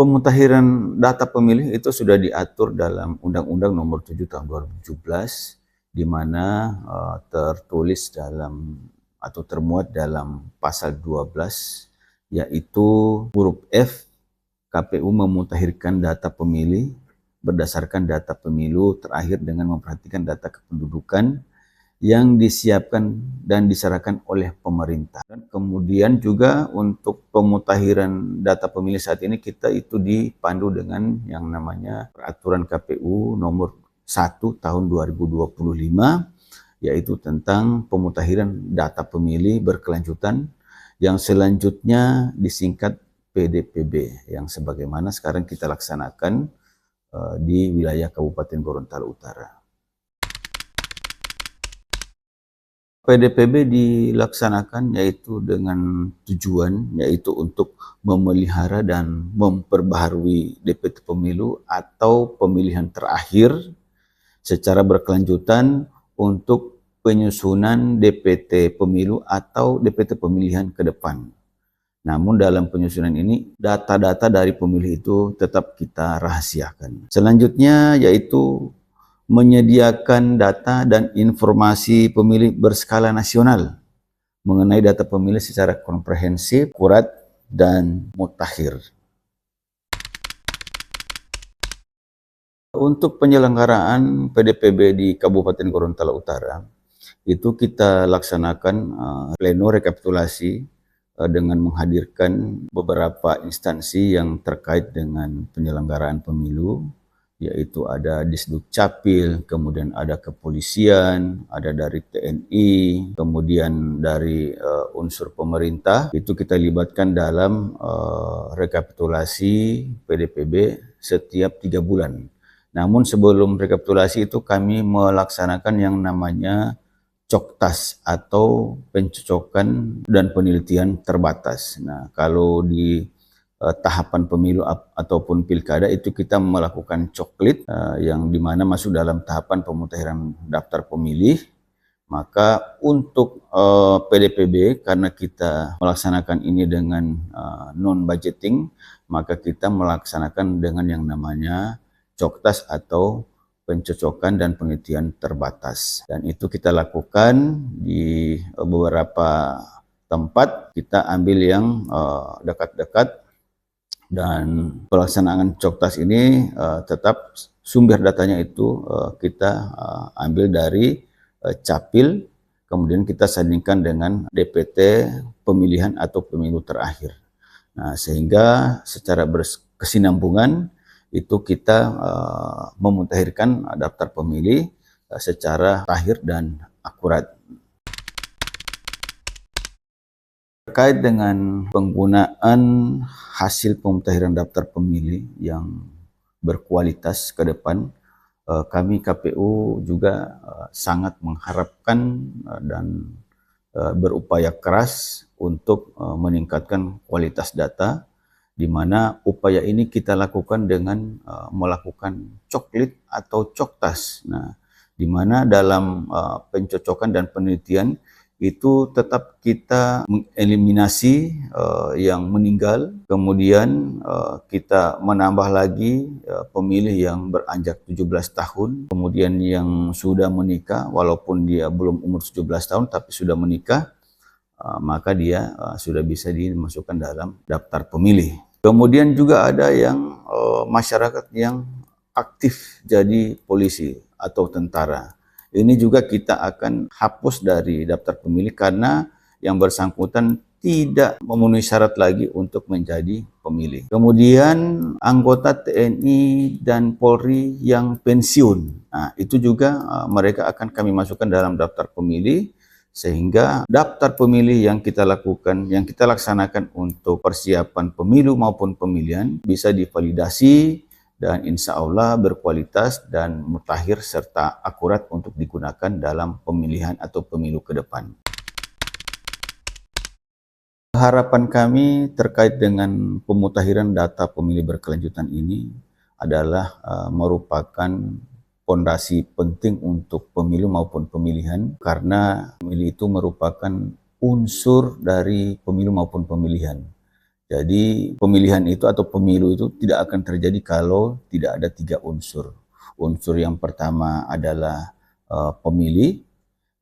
Pemutahiran data pemilih itu sudah diatur dalam Undang-Undang Nomor 7 Tahun 2017, di mana tertulis dalam atau termuat dalam pasal 12, yaitu huruf F, KPU memutahirkan data pemilih berdasarkan data pemilu terakhir dengan memperhatikan data kependudukan yang disiapkan dan diserahkan oleh pemerintah. Dan kemudian juga untuk pemutahiran data pemilih saat ini kita itu dipandu dengan yang namanya Peraturan KPU Nomor 1 Tahun 2025, yaitu tentang pemutahiran data pemilih berkelanjutan yang selanjutnya disingkat PDPB, yang sebagaimana sekarang kita laksanakan di wilayah Kabupaten Gorontalo Utara. PDPB dilaksanakan yaitu dengan tujuan yaitu untuk memelihara dan memperbaharui DPT pemilu atau pemilihan terakhir secara berkelanjutan untuk penyusunan DPT pemilu atau DPT pemilihan ke depan. Namun dalam penyusunan ini data-data dari pemilih itu tetap kita rahasiakan. Selanjutnya yaitu menyediakan data dan informasi pemilih berskala nasional mengenai data pemilih secara komprehensif, akurat, dan mutakhir. Untuk penyelenggaraan PDPB di Kabupaten Gorontalo Utara, itu kita laksanakan pleno rekapitulasi dengan menghadirkan beberapa instansi yang terkait dengan penyelenggaraan pemilu, yaitu ada Disduk Capil, kemudian ada kepolisian, ada dari TNI, kemudian dari unsur pemerintah. Itu kita libatkan dalam rekapitulasi PDPB setiap 3 bulan. Namun sebelum rekapitulasi itu kami melaksanakan yang namanya coktas atau pencocokan dan penelitian terbatas. Nah, kalau di tahapan pemilu ataupun pilkada itu kita melakukan coklit yang dimana masuk dalam tahapan pemutahiran daftar pemilih. Maka untuk PDPB, karena kita melaksanakan ini dengan non-budgeting, maka kita melaksanakan dengan yang namanya coktas atau pencocokan dan penelitian terbatas. Dan itu kita lakukan di beberapa tempat, kita ambil yang dekat-dekat. Dan pelaksanaan coktas ini tetap sumber datanya itu kita ambil dari Capil, kemudian kita sandingkan dengan DPT pemilihan atau pemilu terakhir. Nah, sehingga secara berkesinambungan itu kita memutahirkan daftar pemilih secara terakhir dan akurat. Terkait dengan penggunaan hasil pemutahiran daftar pemilih yang berkualitas ke depan, kami KPU juga sangat mengharapkan dan berupaya keras untuk meningkatkan kualitas data, di mana upaya ini kita lakukan dengan melakukan coklit atau coktas. Nah, di mana dalam pencocokan dan penelitian itu tetap kita mengeliminasi yang meninggal, kemudian kita menambah lagi pemilih yang beranjak 17 tahun, kemudian yang sudah menikah walaupun dia belum umur 17 tahun tapi sudah menikah, maka dia sudah bisa dimasukkan dalam daftar pemilih. Kemudian juga ada yang masyarakat yang aktif jadi polisi atau tentara. Ini juga kita akan hapus dari daftar pemilih karena yang bersangkutan tidak memenuhi syarat lagi untuk menjadi pemilih. Kemudian anggota TNI dan Polri yang pensiun, nah itu juga mereka akan kami masukkan dalam daftar pemilih, sehingga daftar pemilih yang kita lakukan, yang kita laksanakan untuk persiapan pemilu maupun pemilihan bisa divalidasi dan insya Allah berkualitas dan mutakhir serta akurat untuk digunakan dalam pemilihan atau pemilu ke depan. Harapan kami terkait dengan pemutahiran data pemilih berkelanjutan ini adalah merupakan fondasi penting untuk pemilu maupun pemilihan, karena pemilu itu merupakan unsur dari pemilu maupun pemilihan. Jadi pemilihan itu atau pemilu itu tidak akan terjadi kalau tidak ada 3 unsur. Unsur yang pertama adalah pemilih,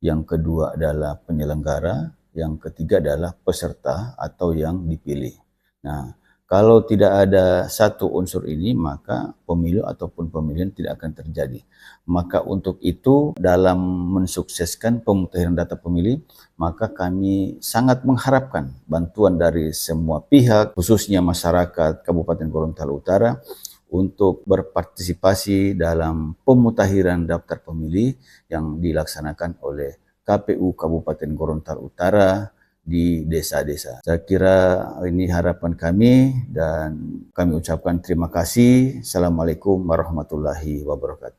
yang kedua adalah penyelenggara, yang ketiga adalah peserta atau yang dipilih. Nah, kalau tidak ada satu unsur ini, maka pemilu ataupun pemilihan tidak akan terjadi. Maka untuk itu, dalam mensukseskan pemutahiran data pemilih, maka kami sangat mengharapkan bantuan dari semua pihak, khususnya masyarakat Kabupaten Gorontalo Utara, untuk berpartisipasi dalam pemutahiran daftar pemilih yang dilaksanakan oleh KPU Kabupaten Gorontalo Utara di desa-desa. Saya kira ini harapan kami dan kami ucapkan terima kasih. Assalamualaikum warahmatullahi wabarakatuh.